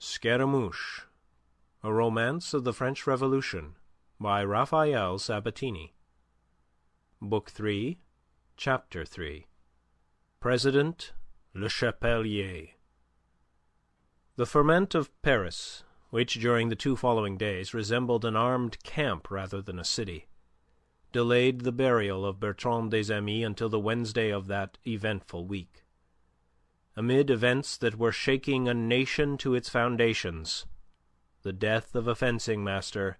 Scaramouche, a Romance of the French Revolution, by Raphael Sabatini. Book 3, Chapter 3. President Le Chapelier. The ferment of Paris, which during the 2 following days resembled an armed camp rather than a city, delayed the burial of Bertrand des Amis until the Wednesday of that eventful week. Amid events that were shaking a nation to its foundations, the death of a fencing master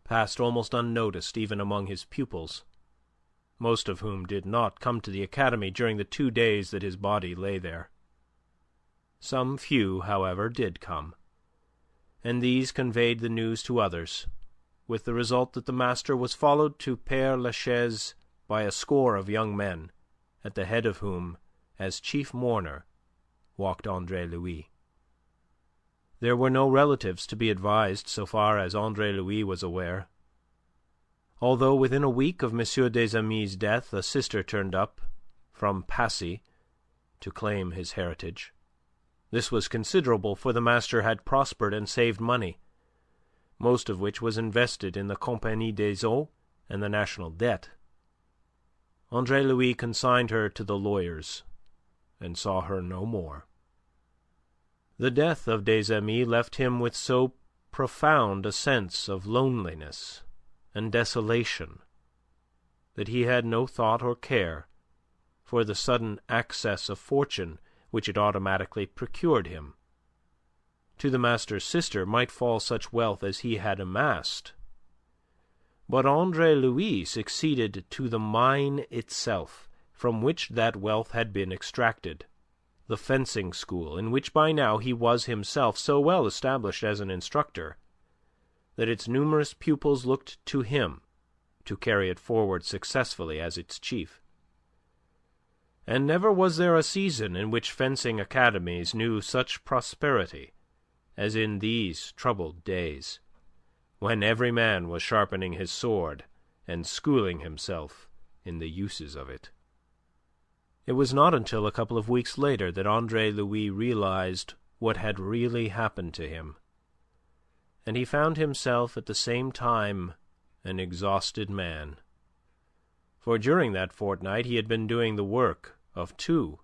passed almost unnoticed even among his pupils, most of whom did not come to the academy during the 2 days that his body lay there. Some few, however, did come, and these conveyed the news to others, with the result that the master was followed to Père Lachaise by a score of young men, at the head of whom, as chief mourner, walked Andre Louis. There were no relatives to be advised so far as Andre Louis was aware. Although within a week of M. des Amis' death a sister turned up from Passy to claim his heritage. This was considerable, for the master had prospered and saved money, most of which was invested in the Compagnie des Eaux and the national debt. Andre Louis consigned her to the lawyers, and saw her no more. The death of des Amis left him with so profound a sense of loneliness and desolation that he had no thought or care for the sudden access of fortune which it automatically procured him. To the master's sister might fall such wealth as he had amassed, but Andre Louis succeeded to the mine itself from which that wealth had been extracted, the fencing school, in which by now he was himself so well established as an instructor that its numerous pupils looked to him to carry it forward successfully as its chief. And never was there a season in which fencing academies knew such prosperity as in these troubled days, when every man was sharpening his sword and schooling himself in the uses of it. It was not until a couple of weeks later that Andre Louis realized what had really happened to him, and he found himself at the same time an exhausted man. For during that fortnight he had been doing the work of 2.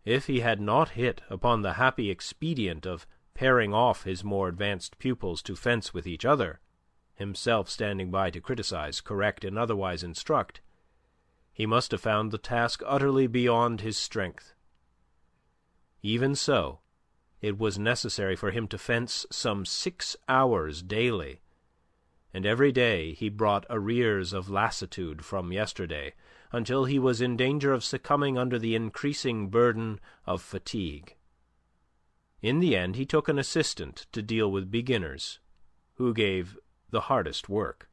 If he had not hit upon the happy expedient of pairing off his more advanced pupils to fence with each other, himself standing by to criticize, correct, and otherwise instruct, he must have found the task utterly beyond his strength. Even so, it was necessary for him to fence some 6 hours daily, and every day he brought arrears of lassitude from yesterday, until he was in danger of succumbing under the increasing burden of fatigue. In the end he took an assistant to deal with beginners, who gave the hardest work.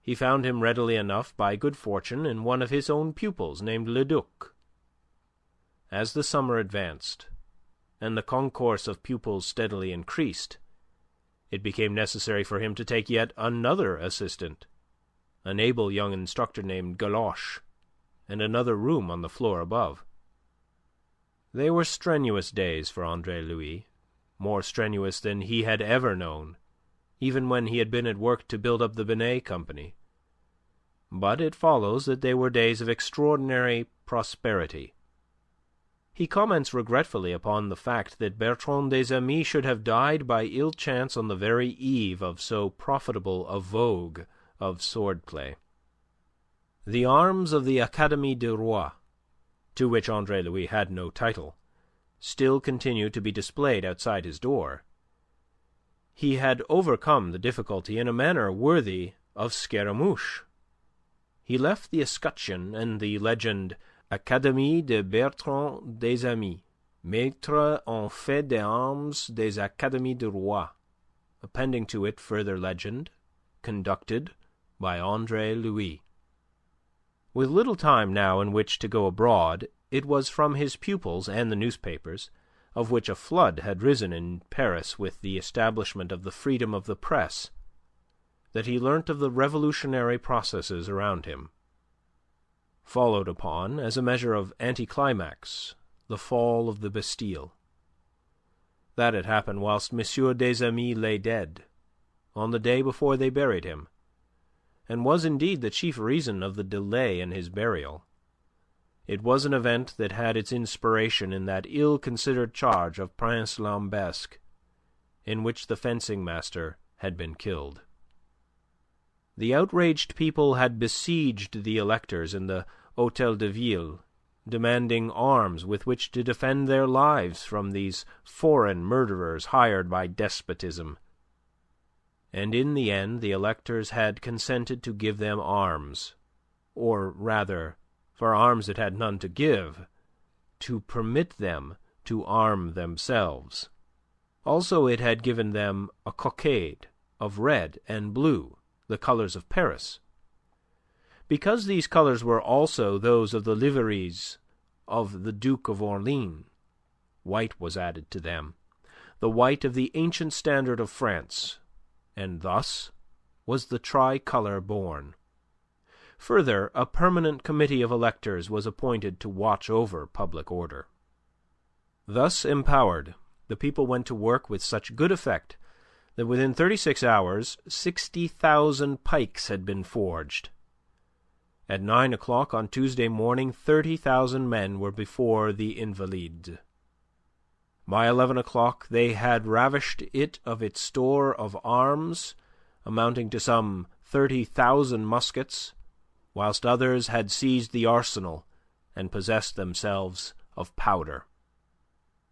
He found him readily enough by good fortune in one of his own pupils named Leduc. As the summer advanced, and the concourse of pupils steadily increased, it became necessary for him to take yet another assistant, an able young instructor named Galoche, and another room on the floor above. They were strenuous days for Andre Louis, more strenuous than he had ever known, even when he had been at work to build up the Binet Company. But it follows that they were days of extraordinary prosperity. He comments regretfully upon the fact that Bertrand des Amis should have died by ill chance on the very eve of so profitable a vogue of swordplay. The arms of the Académie du Roi, to which Andre Louis had no title, still continued to be displayed outside his door. He had overcome the difficulty in a manner worthy of Scaramouche. He left the escutcheon and the legend Académie de Bertrand des Amis, Maître en fait d'armes des Académies du Roi, appending to it further legend, conducted by Andre Louis. With little time now in which to go abroad, it was from his pupils and the newspapers, of which a flood had risen in Paris with the establishment of the freedom of the press, that he learnt of the revolutionary processes around him. Followed upon, as a measure of anticlimax, the fall of the Bastille. That had happened whilst M. des Amis lay dead, on the day before they buried him, and was indeed the chief reason of the delay in his burial. It was an event that had its inspiration in that ill-considered charge of Prince Lambesc, in which the fencing-master had been killed. The outraged people had besieged the electors in the Hôtel de Ville, demanding arms with which to defend their lives from these foreign murderers hired by despotism. And in the end the electors had consented to give them arms, or rather, for arms it had none to give, to permit them to arm themselves. Also it had given them a cockade of red and blue, the colours of Paris. Because these colours were also those of the liveries of the Duke of Orleans, white was added to them, the white of the ancient standard of France, and thus was the tricolour born. Further, a permanent committee of electors was appointed to watch over public order. Thus empowered, the people went to work with such good effect that within 36 hours 60,000 pikes had been forged. At 9 o'clock on Tuesday morning 30,000 men were before the Invalides. By 11 o'clock they had ravished it of its store of arms, amounting to some 30,000 muskets, whilst others had seized the arsenal and possessed themselves of powder.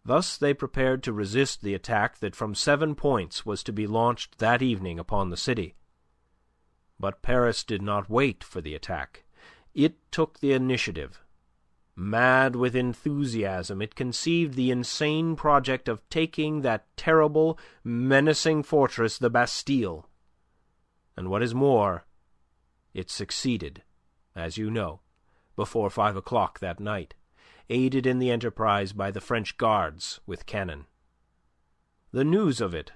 Thus they prepared to resist the attack that from 7 points was to be launched that evening upon the city. But Paris did not wait for the attack. It took the initiative. Mad with enthusiasm, it conceived the insane project of taking that terrible, menacing fortress, the Bastille. And what is more, it succeeded, as you know, before 5 o'clock that night, aided in the enterprise by the French guards with cannon. The news of it,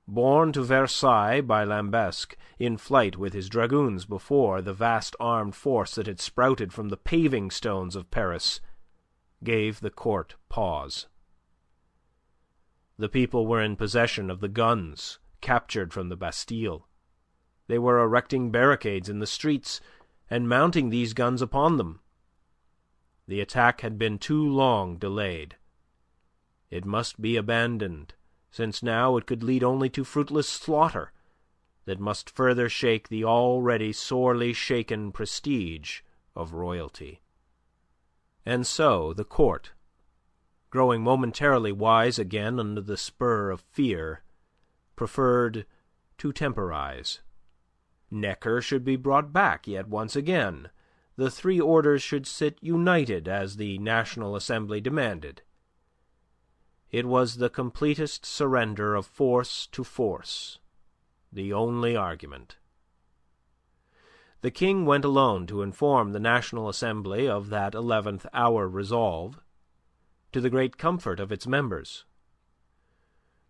borne to Versailles by Lambesc, in flight with his dragoons before the vast armed force that had sprouted from the paving stones of Paris, gave the court pause. The people were in possession of the guns captured from the Bastille. They were erecting barricades in the streets and mounting these guns upon them. The attack had been too long delayed. It must be abandoned, since now it could lead only to fruitless slaughter that must further shake the already sorely shaken prestige of royalty. And so the court, growing momentarily wise again under the spur of fear, preferred to temporize. Necker should be brought back yet once again. The 3 orders should sit united as the National Assembly demanded. It was the completest surrender of force to force, the only argument. The King went alone to inform the National Assembly of that 11th hour resolve, to the great comfort of its members,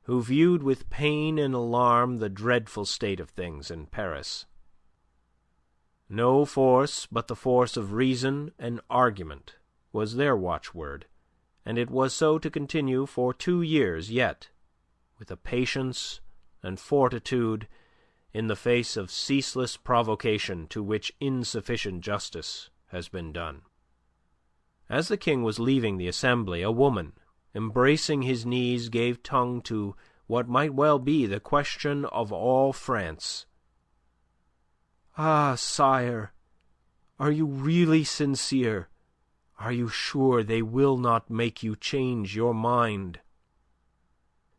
who viewed with pain and alarm the dreadful state of things in Paris. No force but the force of reason and argument was their watchword, and it was so to continue for 2 years yet, with a patience and fortitude in the face of ceaseless provocation to which insufficient justice has been done. As the King was leaving the Assembly, a woman, embracing his knees, gave tongue to what might well be the question of all France. "Ah, sire, are you really sincere? Are you sure they will not make you change your mind?"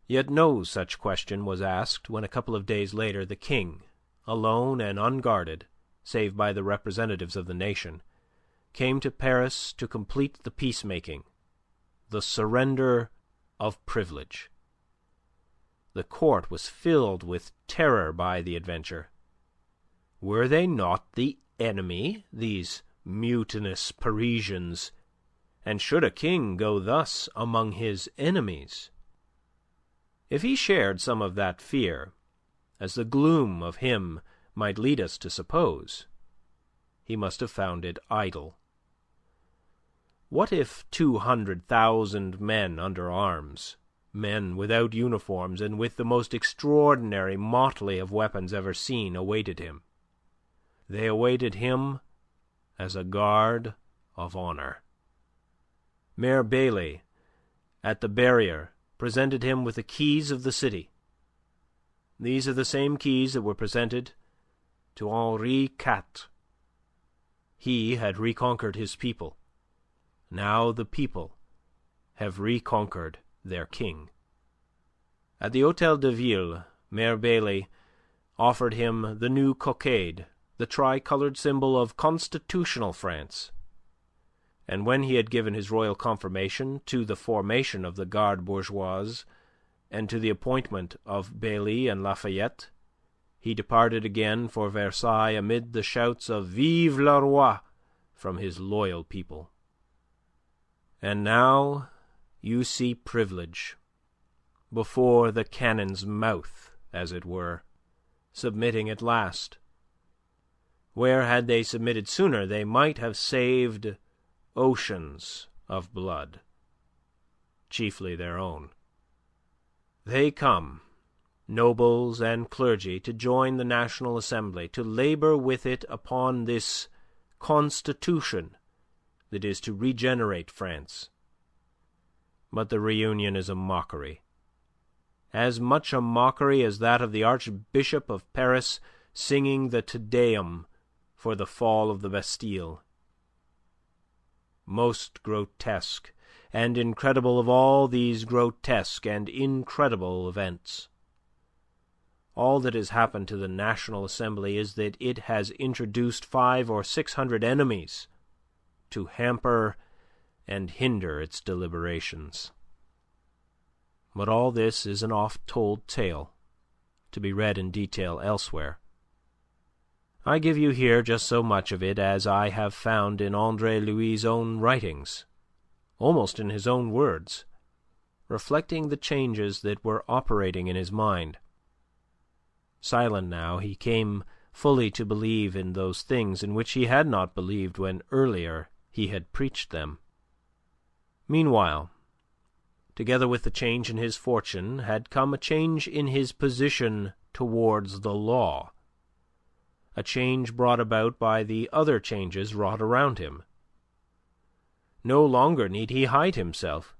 Yet no such question was asked when a couple of days later the King, alone and unguarded, save by the representatives of the nation, came to Paris to complete the peacemaking, the surrender of privilege. The court was filled with terror by the adventure. Were they not the enemy, these mutinous Parisians, and should a king go thus among his enemies? If he shared some of that fear, as the gloom of him might lead us to suppose, he must have found it idle. What if 200,000 men under arms, men without uniforms and with the most extraordinary motley of weapons ever seen awaited him. They awaited him as a guard of honour. Mayor Bailly, at the barrier, presented him with the keys of the city. These are the same keys that were presented to Henri IV. He had reconquered his people. Now the people have reconquered their king. At the Hôtel de Ville, Mayor Bailly offered him the new cockade, the tricoloured symbol of constitutional France. And when he had given his royal confirmation to the formation of the Garde Bourgeoise and to the appointment of Bailly and Lafayette, he departed again for Versailles amid the shouts of "Vive le Roi!" from his loyal people. And now you see privilege, before the cannon's mouth, as it were, submitting at last. Where had they submitted sooner, they might have saved oceans of blood, chiefly their own. They come, nobles and clergy, to join the National Assembly, to labour with it upon this constitution that is to regenerate France. But the reunion is a mockery, as much a mockery as that of the Archbishop of Paris singing the Te Deum for the fall of the Bastille. Most grotesque and incredible of all these grotesque and incredible events, all that has happened to the National Assembly is that it has introduced 500 or 600 enemies to hamper and hinder its deliberations. But all this is an oft-told tale, to be read in detail elsewhere. I give you here just so much of it as I have found in Andre Louis' own writings, almost in his own words, reflecting the changes that were operating in his mind. Silent now, he came fully to believe in those things in which he had not believed when earlier he had preached them. Meanwhile, together with the change in his fortune had come a change in his position towards the law, a change brought about by the other changes wrought around him. No longer need he hide himself.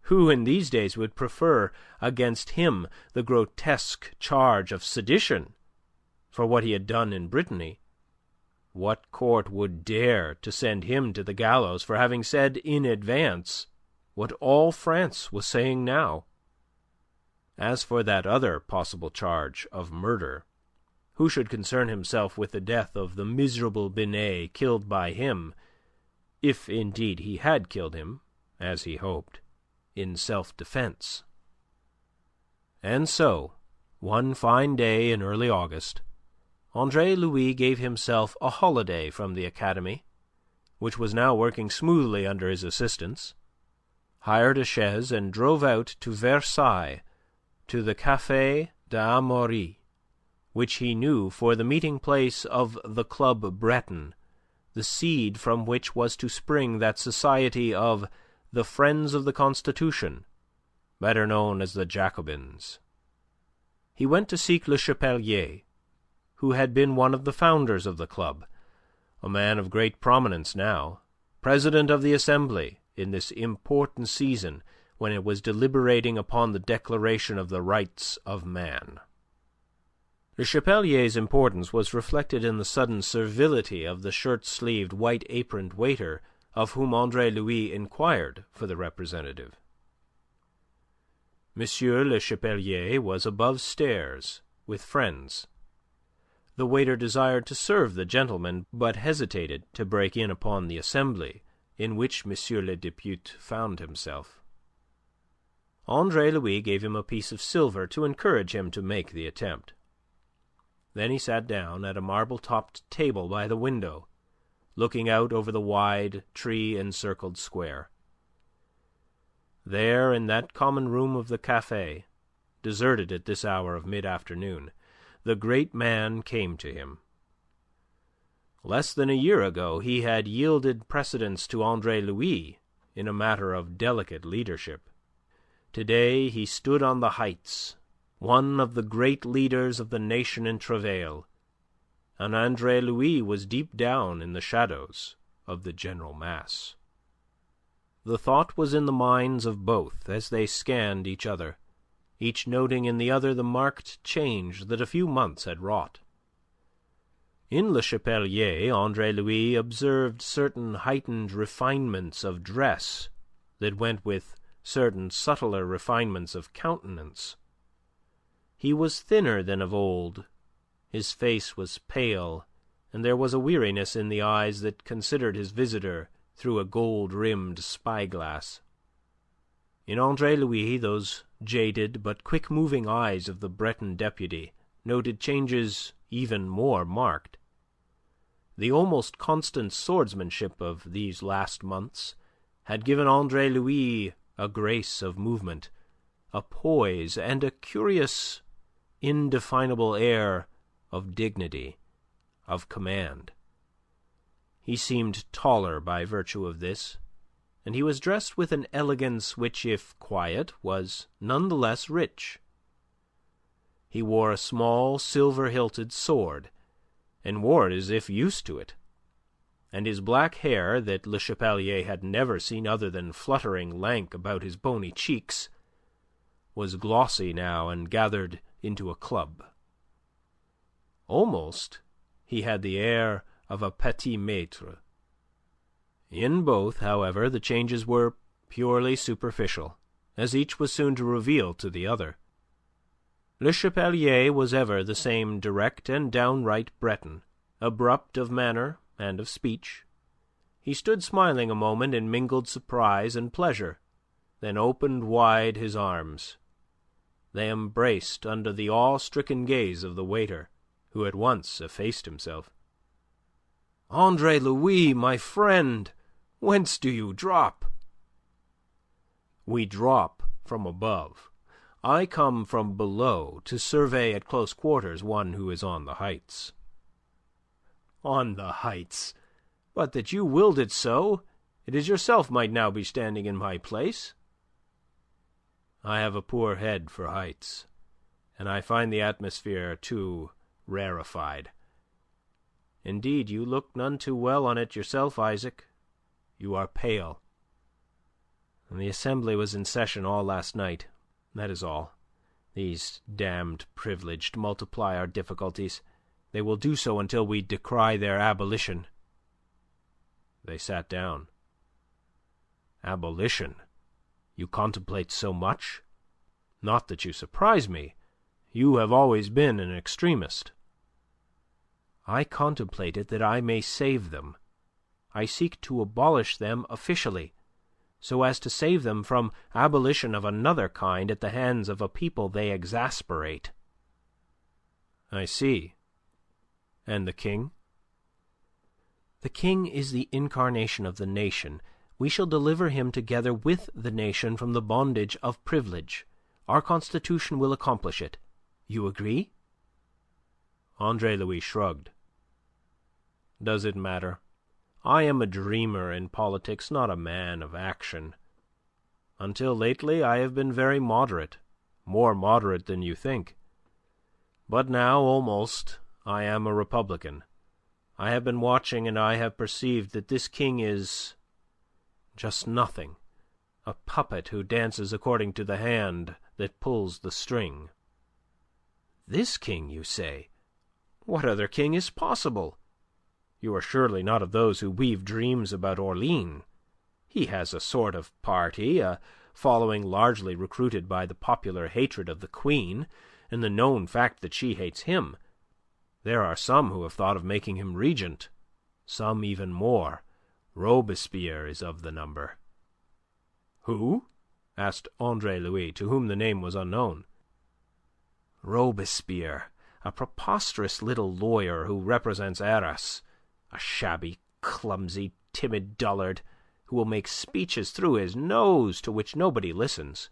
Who in these days would prefer against him the grotesque charge of sedition for what he had done in Brittany? What court would dare to send him to the gallows for having said in advance what all France was saying now? As for that other possible charge of murder, who should concern himself with the death of the miserable Binet killed by him, if indeed he had killed him, as he hoped, in self-defence? And so, one fine day in early August, Andre Louis gave himself a holiday from the Academy, which was now working smoothly under his assistance, hired a chaise and drove out to Versailles, to the Café d'Amaury, which he knew for the meeting place of the Club Breton, the seed from which was to spring that society of the Friends of the Constitution, better known as the Jacobins. He went to seek Le Chapelier, who had been one of the founders of the club, a man of great prominence now, president of the Assembly in this important season when it was deliberating upon the Declaration of the Rights of Man. Le Chapelier's importance was reflected in the sudden servility of the shirt-sleeved, white-aproned waiter of whom Andre Louis inquired for the representative. Monsieur Le Chapelier was above stairs, with friends. The waiter desired to serve the gentleman, but hesitated to break in upon the assembly in which Monsieur le Député found himself. Andre Louis gave him a piece of silver to encourage him to make the attempt. Then he sat down at a marble-topped table by the window, looking out over the wide, tree-encircled square. There, in that common room of the café, deserted at this hour of mid-afternoon, the great man came to him. Less than a year ago he had yielded precedence to Andre Louis in a matter of delicate leadership. Today he stood on the heights, one of the great leaders of the nation in travail, and Andre Louis was deep down in the shadows of the general mass. The thought was in the minds of both as they scanned each other, each noting in the other the marked change that a few months had wrought. In Le Chapelier, Andre Louis observed certain heightened refinements of dress that went with certain subtler refinements of countenance. He was thinner than of old, his face was pale, and there was a weariness in the eyes that considered his visitor through a gold-rimmed spyglass. In Andre Louis, those jaded but quick-moving eyes of the Breton deputy noted changes even more marked. The almost constant swordsmanship of these last months had given Andre Louis a grace of movement, a poise, and a curious, indefinable air of dignity, of command. He seemed taller by virtue of this, and he was dressed with an elegance which, if quiet, was none the less rich. He wore a small silver-hilted sword, and wore it as if used to it, and his black hair, that Le Chapelier had never seen other than fluttering lank about his bony cheeks, was glossy now and gathered into a club. Almost he had the air of a petit maître. In both, however, the changes were purely superficial, as each was soon to reveal to the other. Le Chapelier was ever the same direct and downright Breton, abrupt of manner and of speech. He stood smiling a moment in mingled surprise and pleasure, then opened wide his arms. They embraced under the awe-stricken gaze of the waiter, who at once effaced himself. "Andre Louis, my friend, whence do you drop?" "We drop from above. I come from below to survey at close quarters one who is on the heights." "On the heights! But that you willed it so, it is yourself might now be standing in my place." "I have a poor head for heights, and I find the atmosphere too rarefied. Indeed, you look none too well on it yourself, Isaac. You are pale. And the Assembly was in session all last night. That is all. These damned privileged multiply our difficulties. They will do so until we decry their abolition." They sat down. "Abolition? You contemplate so much? Not that you surprise me. You have always been an extremist." "I contemplate it that I may save them. I seek to abolish them officially, so as to save them from abolition of another kind at the hands of a people they exasperate." "I see. And the King?" "The King is the incarnation of the nation. We shall deliver him together with the nation from the bondage of privilege. Our Constitution will accomplish it. You agree?" Andre Louis shrugged. "Does it matter? I am a dreamer in politics, not a man of action. Until lately I have been very moderate, more moderate than you think. But now, almost, I am a Republican. I have been watching, and I have perceived that this King is just nothing, a puppet who dances according to the hand that pulls the string." "This King, you say? What other king is possible? You are surely not of those who weave dreams about Orleans. He has a sort of party, a following largely recruited by the popular hatred of the Queen, and the known fact that she hates him. There are some who have thought of making him regent, some even more. Robespierre is of the number." "Who?" asked Andre Louis, to whom the name was unknown. "Robespierre, a preposterous little lawyer who represents Arras, a shabby, clumsy, timid dullard who will make speeches through his nose to which nobody listens.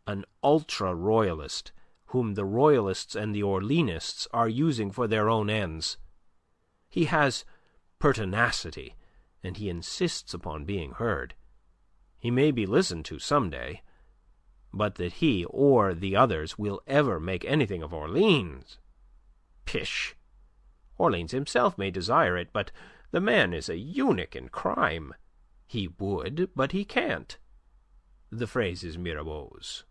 An ultra-royalist whom the Royalists and the Orleanists are using for their own ends. He has pertinacity, and he insists upon being heard. He may be listened to some day, but that he or the others will ever make anything of Orleans. Pish! Orleans himself may desire it, but the man is a eunuch in crime. He would, but he can't. The phrase is Mirabeau's."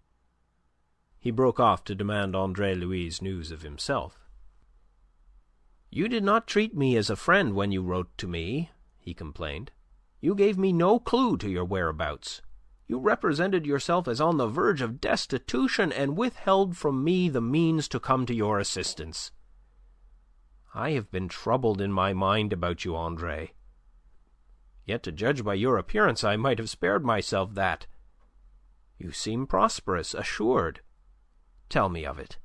He broke off to demand Andre Louis' news of himself. "You did not treat me as a friend when you wrote to me," he complained. "You gave me no clue to your whereabouts. You represented yourself as on the verge of destitution, and withheld from me the means to come to your assistance. I have been troubled in my mind about you, Andre. Yet, to judge by your appearance, I might have spared myself that. You seem prosperous, assured. Tell me of it."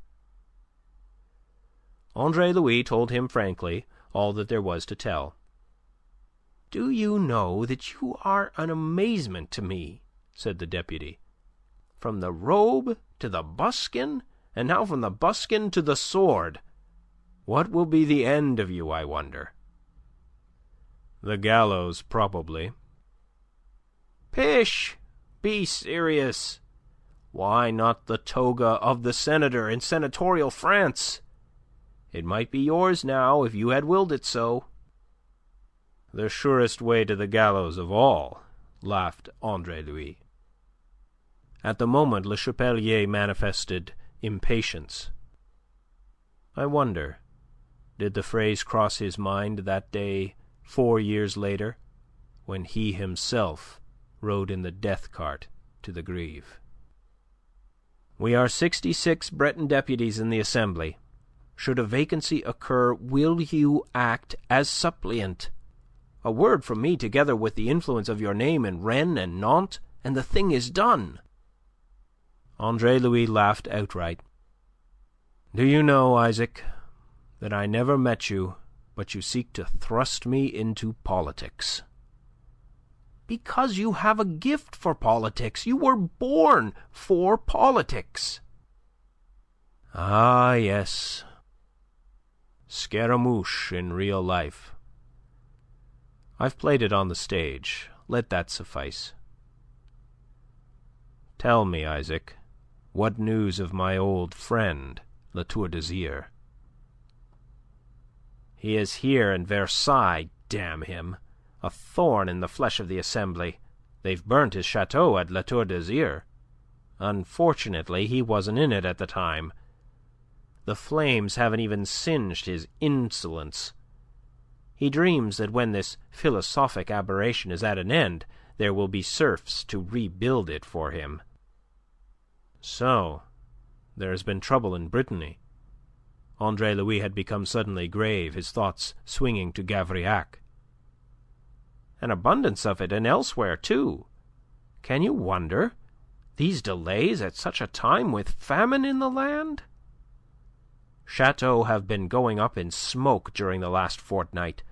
Andre Louis told him frankly all that there was to tell. "Do you know that you are an amazement to me?" said the deputy. "From the robe to the buskin, and now from the buskin to the sword. What will be the end of you, I wonder?" "The gallows, probably." "Pish! Be serious. Why not the toga of the senator in senatorial France? It might be yours now if you had willed it so." "The surest way to the gallows of all," laughed Andre Louis. At the moment Le Chapelier manifested impatience. I wonder, did the phrase cross his mind that day 4 years later, when he himself rode in the death cart to the Greve? "We are 66 Breton deputies in the Assembly. Should a vacancy occur, will you act as suppliant? A word from me, together with the influence of your name in Rennes and Nantes, and the thing is done." Andre Louis laughed outright. "Do you know, Isaac, that I never met you, but you seek to thrust me into politics?" "Because you have a gift for politics. You were born for politics." "Ah, yes. Scaramouche in real life. I've played it on the stage. Let that suffice. Tell me, Isaac, what news of my old friend, La Tour d'Azyr?" "He is here in Versailles, damn him. A thorn in the flesh of the Assembly. They've burnt his chateau at La Tour d'Azyr. Unfortunately, he wasn't in it at the time. The flames haven't even singed his insolence. He dreams that when this philosophic aberration is at an end, there will be serfs to rebuild it for him." "So there has been trouble in Brittany." Andre Louis had become suddenly grave, his thoughts swinging to Gavrillac. "An abundance of it, and elsewhere too. Can you wonder? These delays at such a time, with famine in the land? Chateaux have been going up in smoke during the last fortnight.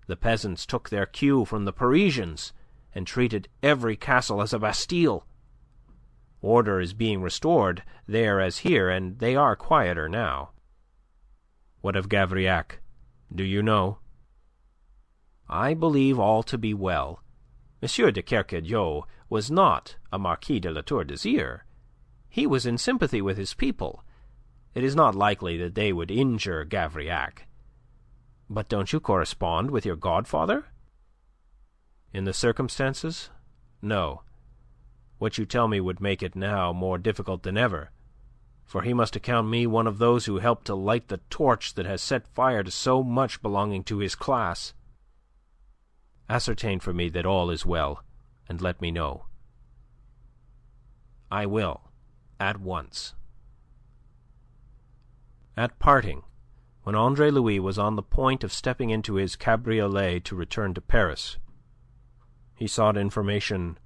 The peasants took their cue from the Parisians, and treated every castle as a Bastille. Order is being restored there as here, and they are quieter now." "What of Gavrillac? Do you know?" "I believe all to be well. M. de Kercadiou was not a Marquis de La Tour d'Azyr. He was in sympathy with his people. It is not likely that they would injure Gavrillac. But don't you correspond with your godfather?" "In the circumstances? No. What you tell me would make it now more difficult than ever, for he must account me one of those who helped to light the torch that has set fire to so much belonging to his class. Ascertain for me that all is well, and let me know." "I will, at once." At parting, when Andre Louis was on the point of stepping into his cabriolet to return to Paris, he sought information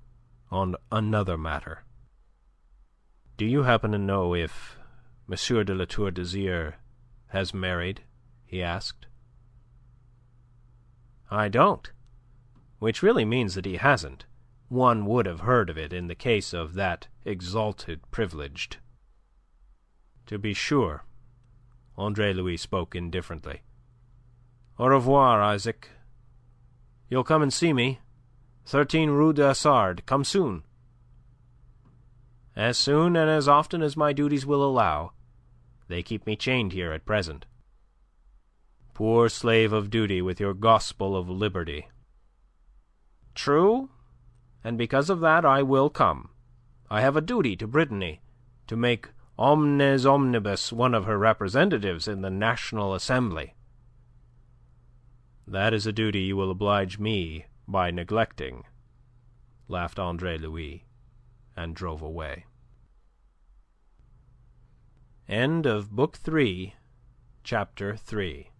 on another matter. "Do you happen to know if M. de La Tour d'Azyr has married?" he asked. "I don't. Which really means that he hasn't. One would have heard of it in the case of that exalted privileged." "To be sure." Andre Louis spoke indifferently. "Au revoir, Isaac. You'll come and see me? 13 Rue d'Assard. Come soon." As soon and as often as my duties will allow. They keep me chained here at present. Poor slave of duty with your gospel of liberty. True, and because of that I will come. I have a duty to Brittany, to make omnes omnibus one of her representatives in the National Assembly. That is a duty you will oblige me by neglecting, laughed Andre Louis, and drove away. End of Book 3, Chapter 3.